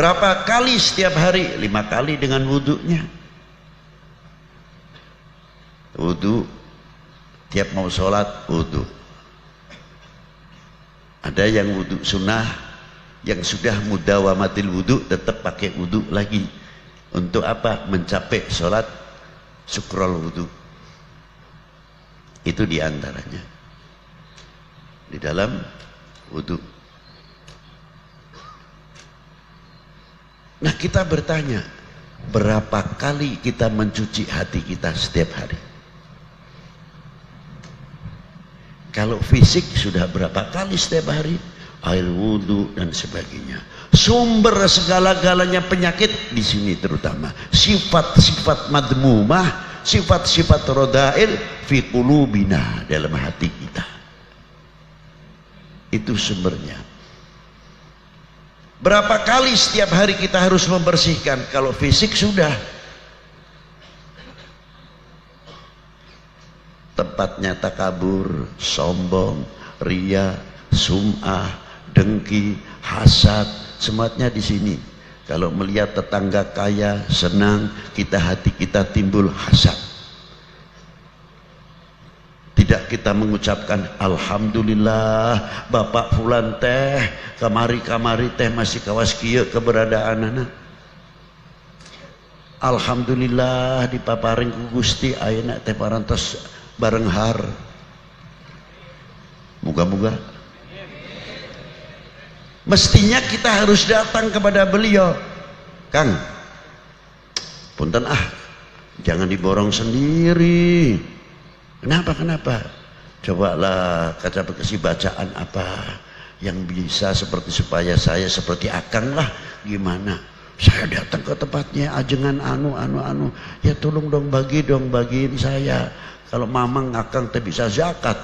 Berapa kali setiap hari? 5 kali dengan wudhunya. Wudhu, tiap mau sholat wudhu. Ada yang wudhu sunnah, yang sudah mudawamatil wudhu tetap pakai wudhu lagi. Untuk apa? Mencapai sholat syukrul wudhu. Itu diantaranya di dalam wudhu. Nah, kita bertanya, berapa kali kita mencuci hati kita setiap hari? Kalau fisik sudah berapa kali setiap hari? Air wudhu dan sebagainya. Sumber segala-galanya penyakit di sini terutama. Sifat-sifat madmumah, sifat-sifat rodail fi qulubina, dalam hati kita. Itu sumbernya. Berapa kali setiap hari kita harus membersihkan? Kalau fisik sudah. Tempatnya takabur, sombong, riya, sum'ah, dengki, hasad, semuanya di sini. Kalau melihat tetangga kaya, senang, hati kita timbul hasad. Tidak kita mengucapkan alhamdulillah Bapak fulan teh kamari teh masih kawas kieu keberadaan anak. Alhamdulillah dipaparing ku Gusti ayeuna teh parantos bareng har. Moga-moga mestinya kita harus datang kepada beliau. Kang, punten jangan diborong sendiri. Kenapa? Cobalah kaca bekasi bacaan apa yang bisa seperti supaya saya seperti Akang lah. Gimana? Saya datang ke tempatnya ajengan anu. Ya tolong dong bagiin saya. Kalau mamang Akang teh bisa zakat.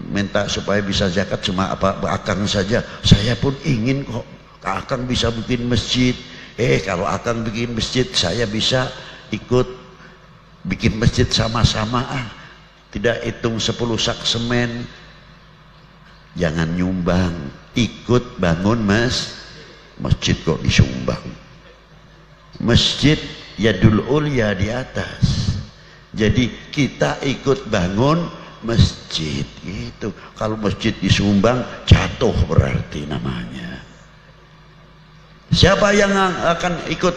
Minta supaya bisa zakat cuma apa Akang saja. Saya pun ingin kok Akang bisa bikin masjid. Kalau Akang bikin masjid saya bisa ikut bikin masjid sama-sama. Tidak hitung 10 sak semen. Jangan nyumbang, ikut bangun masjid kok disumbang. Masjid yadul ulya di atas. Jadi kita ikut bangun masjid itu. Kalau masjid disumbang jatuh berarti namanya. Siapa yang akan ikut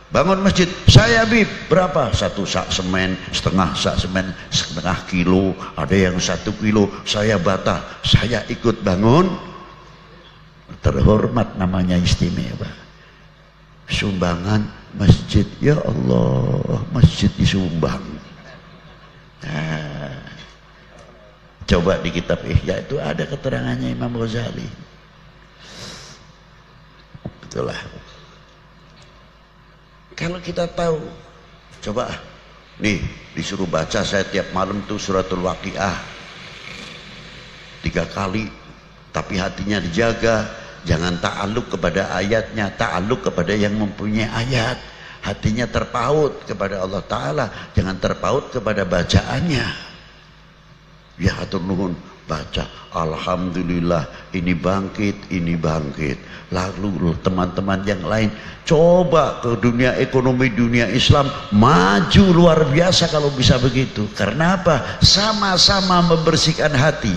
bangun masjid? Saya bib berapa? 1 sak semen, setengah kilo, ada yang 1 kilo. Saya bata, saya ikut bangun. Terhormat namanya, istimewa. Sumbangan masjid, ya Allah, masjid disumbang. Coba di kitab Ihya itu ada keterangannya Imam Ghazali. Itulah. Kalau kita tahu, coba nih disuruh baca saya tiap malam tuh suratul Waqiah 3 kali, tapi hatinya dijaga, jangan ta'alluq kepada ayatnya, ta'alluq kepada yang mempunyai ayat. Hatinya terpaut kepada Allah Ta'ala, jangan terpaut kepada bacaannya. Ya hatur nuhun, baca alhamdulillah ini bangkit. Lalu teman-teman yang lain coba ke dunia ekonomi, dunia Islam maju luar biasa kalau bisa begitu. Karena apa? Sama-sama membersihkan hati.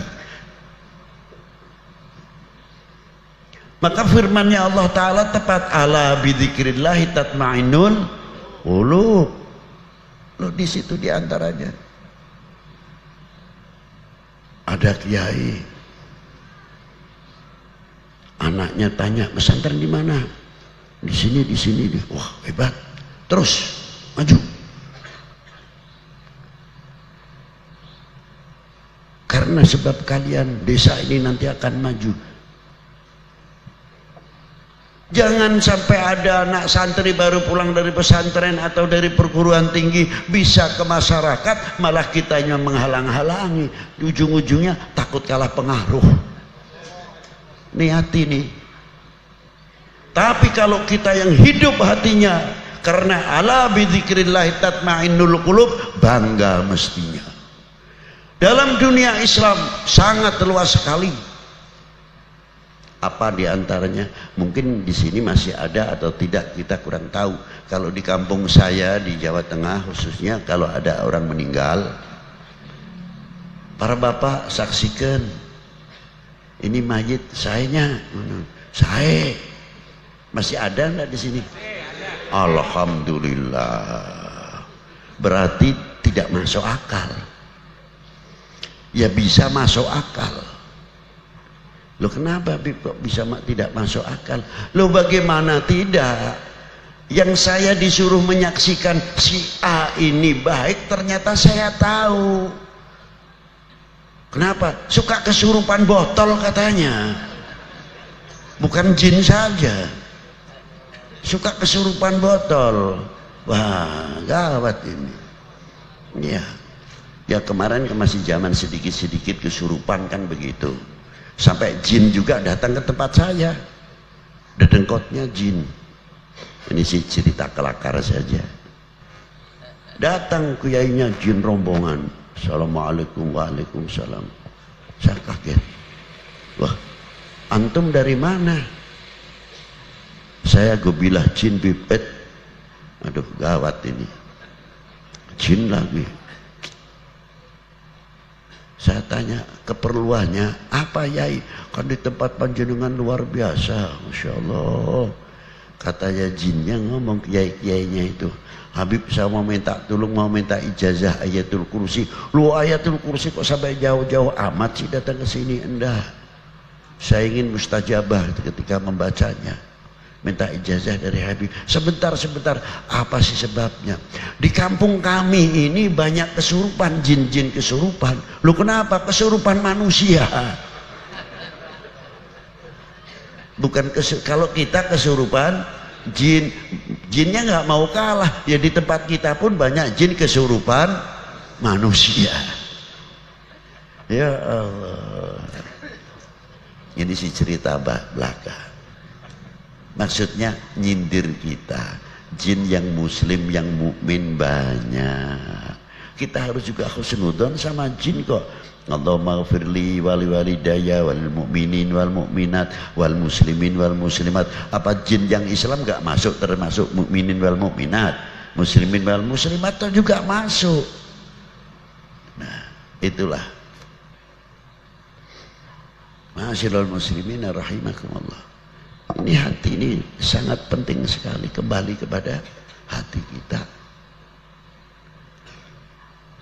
Maka firmannya Allah Ta'ala tepat, ala bidzikrillahi tatma'innul qulub. Loh, di situ diantaranya ada kiai, anaknya tanya pesantren di mana? Di sini. Wah hebat, terus maju. Karena sebab kalian desa ini nanti akan maju. Jangan sampai ada anak santri baru pulang dari pesantren atau dari perguruan tinggi bisa ke masyarakat, malah kitanya menghalang-halangi. Ujung-ujungnya takut kalah pengaruh. Niati nih. Tapi kalau kita yang hidup hatinya karena ala bidzikrillah tatma'innul qulub, bangga mestinya. Dalam dunia Islam sangat luas sekali. Apa diantaranya? Mungkin di sini masih ada atau tidak, kita kurang tahu. Kalau di kampung saya di Jawa Tengah khususnya, kalau ada orang meninggal, para bapak saksikan, ini mayit sayanya, saya masih ada enggak di sini? Alhamdulillah. Berarti tidak masuk akal. Ya bisa masuk akal. Loh kenapa kok bisa tidak masuk akal? Loh bagaimana tidak? Yang saya disuruh menyaksikan si A ini baik, ternyata saya tahu. Kenapa? Suka kesurupan botol katanya. Bukan jin saja. Suka kesurupan botol. Wah, gawat ini. Ya. Ya kemarin masih zaman sedikit-sedikit kesurupan kan begitu. Sampai jin juga datang ke tempat saya. Dedengkotnya jin. Ini sih cerita kelakar saja. Datang kuyainya jin rombongan. Assalamualaikum, waalaikumsalam. Saya kaget. Wah, antum dari mana? Saya gobilah jin pipet. Aduh gawat ini. Jin lagi. Saya tanya keperluannya apa yai? Kan di tempat panjenengan luar biasa, masya Allah. Katanya jinnya ngomong kiai-kiainya itu, Habib saya mau minta tolong, mau minta ijazah ayatul kursi. Lu ayatul kursi kok sampai jauh-jauh amat sih datang ke sini? Enggak. Saya ingin mustajabah ketika membacanya. Minta ijazah dari Habib. Sebentar, apa sih sebabnya? Di kampung kami ini banyak kesurupan, jin-jin kesurupan. Lu kenapa? Kesurupan manusia. Bukan kalau kita kesurupan jin, jinnya nggak mau kalah. Ya di tempat kita pun banyak jin kesurupan manusia. Ya Allah. Ini sih cerita belaka. Maksudnya nyindir kita. Jin yang muslim, yang mukmin banyak. Kita harus juga husnudzon sama jin kok. Allahumma ghfirli wali walidayya wal mu'minin wal mu'minat wal muslimin wal muslimat. Apa jin yang Islam gak masuk termasuk mukminin wal mu'minat, muslimin wal muslimat atau juga masuk? Nah, itulah. Ma'asyiral muslimin rahimakumullah. Ini hati ini sangat penting sekali, kembali kepada hati kita.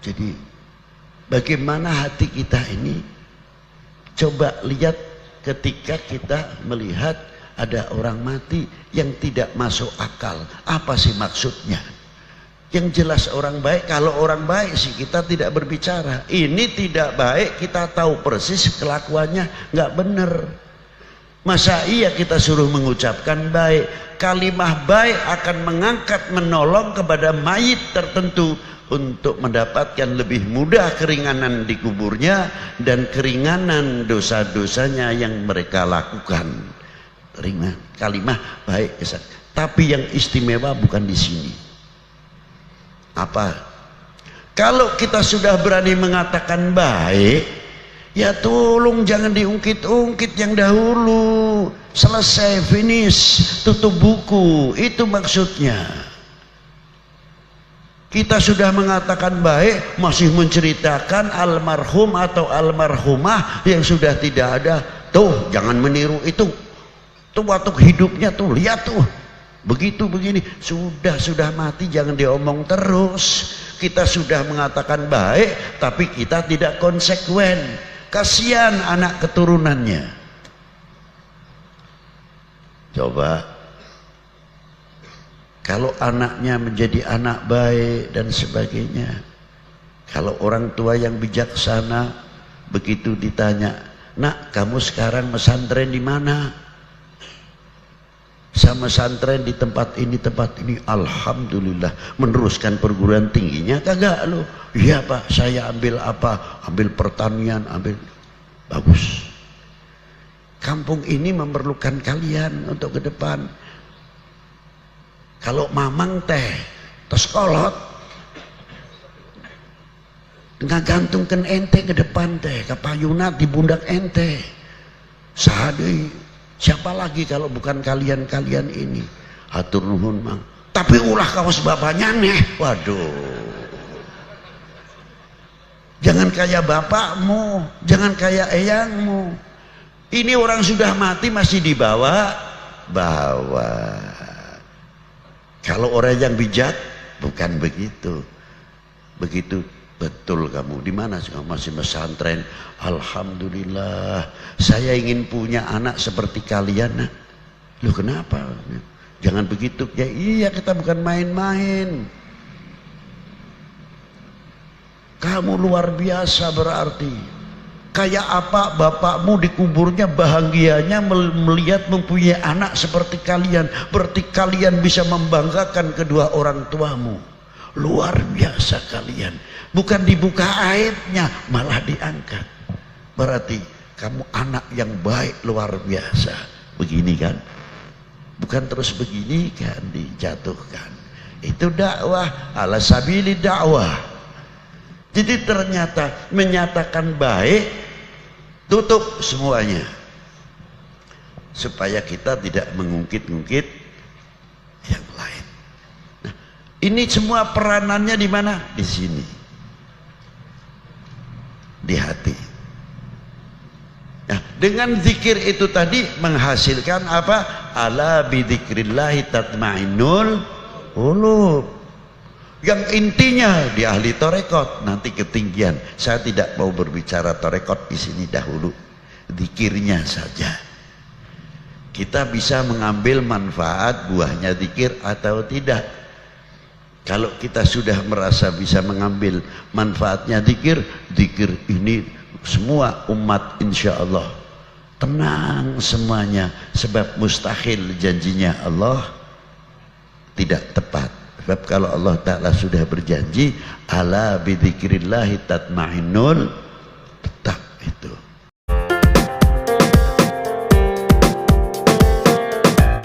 Jadi bagaimana hati kita ini? Coba lihat ketika kita melihat ada orang mati yang tidak masuk akal. Apa sih maksudnya? Yang jelas orang baik, kalau orang baik sih kita tidak berbicara. Ini tidak baik, kita tahu persis kelakuannya nggak benar. Masa iya kita suruh mengucapkan baik? Kalimah baik akan mengangkat, menolong kepada mayit tertentu untuk mendapatkan lebih mudah keringanan di kuburnya dan keringanan dosa-dosanya yang mereka lakukan. Kalimah baik. Tapi yang istimewa bukan di sini. Apa? Kalau kita sudah berani mengatakan baik, ya tolong jangan diungkit-ungkit yang dahulu. Selesai, finish, tutup buku. Itu maksudnya. Kita sudah mengatakan baik, masih menceritakan almarhum atau almarhumah yang sudah tidak ada. Tuh, jangan meniru itu. Tuh waktu hidupnya tuh, lihat tuh. Begitu begini, sudah mati jangan diomong terus. Kita sudah mengatakan baik, tapi kita tidak konsekuen. Kasihan anak keturunannya. Coba kalau anaknya menjadi anak baik dan sebagainya, kalau orang tua yang bijaksana begitu ditanya, nak kamu sekarang pesantren di mana? Sama pesantren di tempat ini, alhamdulillah. Meneruskan perguruan tingginya kagak lo? Iya pak, saya ambil apa? Ambil pertanian, ambil. Bagus. Kampung ini memerlukan kalian untuk ke depan. Kalau mamang teh terus kolot ngagantungkan ente ke depan teh, kapayuna di bundak ente. Sadai Siapa lagi kalau bukan kalian-kalian ini? Hatur nuhun mang. Tapi ulah kawas bapaknya nih. Waduh. Jangan kayak bapakmu, jangan kayak eyangmu. Ini orang sudah mati masih dibawa. Kalau orang yang bijak bukan begitu. Begitu betul kamu. Di mana sih kamu masih pesantren? Alhamdulillah. Saya ingin punya anak seperti kalian. Nah. Loh kenapa? Jangan begitu. Ya iya, kita bukan main-main. Kamu luar biasa berarti. Kayak apa bapakmu di kuburnya bahagianya melihat mempunyai anak seperti kalian. Berarti kalian bisa membanggakan kedua orang tuamu. Luar biasa kalian. Bukan dibuka aibnya, malah diangkat. Berarti kamu anak yang baik luar biasa. Begini kan? Bukan terus begini kan dijatuhkan. Itu dakwah ala sabili dakwah. Jadi ternyata menyatakan baik, tutup semuanya. Supaya kita tidak mengungkit-ungkit yang lain. Nah, ini semua peranannya di mana? Di sini. Di hati. Nah, dengan zikir itu tadi menghasilkan apa? Ala bidzikrillahi tatmainnul qulub. Yang intinya di ahli tarekat nanti ketinggian. Saya tidak mau berbicara tarekat di sini dahulu. Zikirnya saja. Kita bisa mengambil manfaat buahnya zikir atau tidak. Kalau kita sudah merasa bisa mengambil manfaatnya zikir, zikir ini semua umat insya Allah tenang semuanya. Sebab mustahil janjinya Allah tidak tepat. Sebab kalau Allah Ta'ala sudah berjanji, ala bidzikrillahi tatmainnul, tetap itu.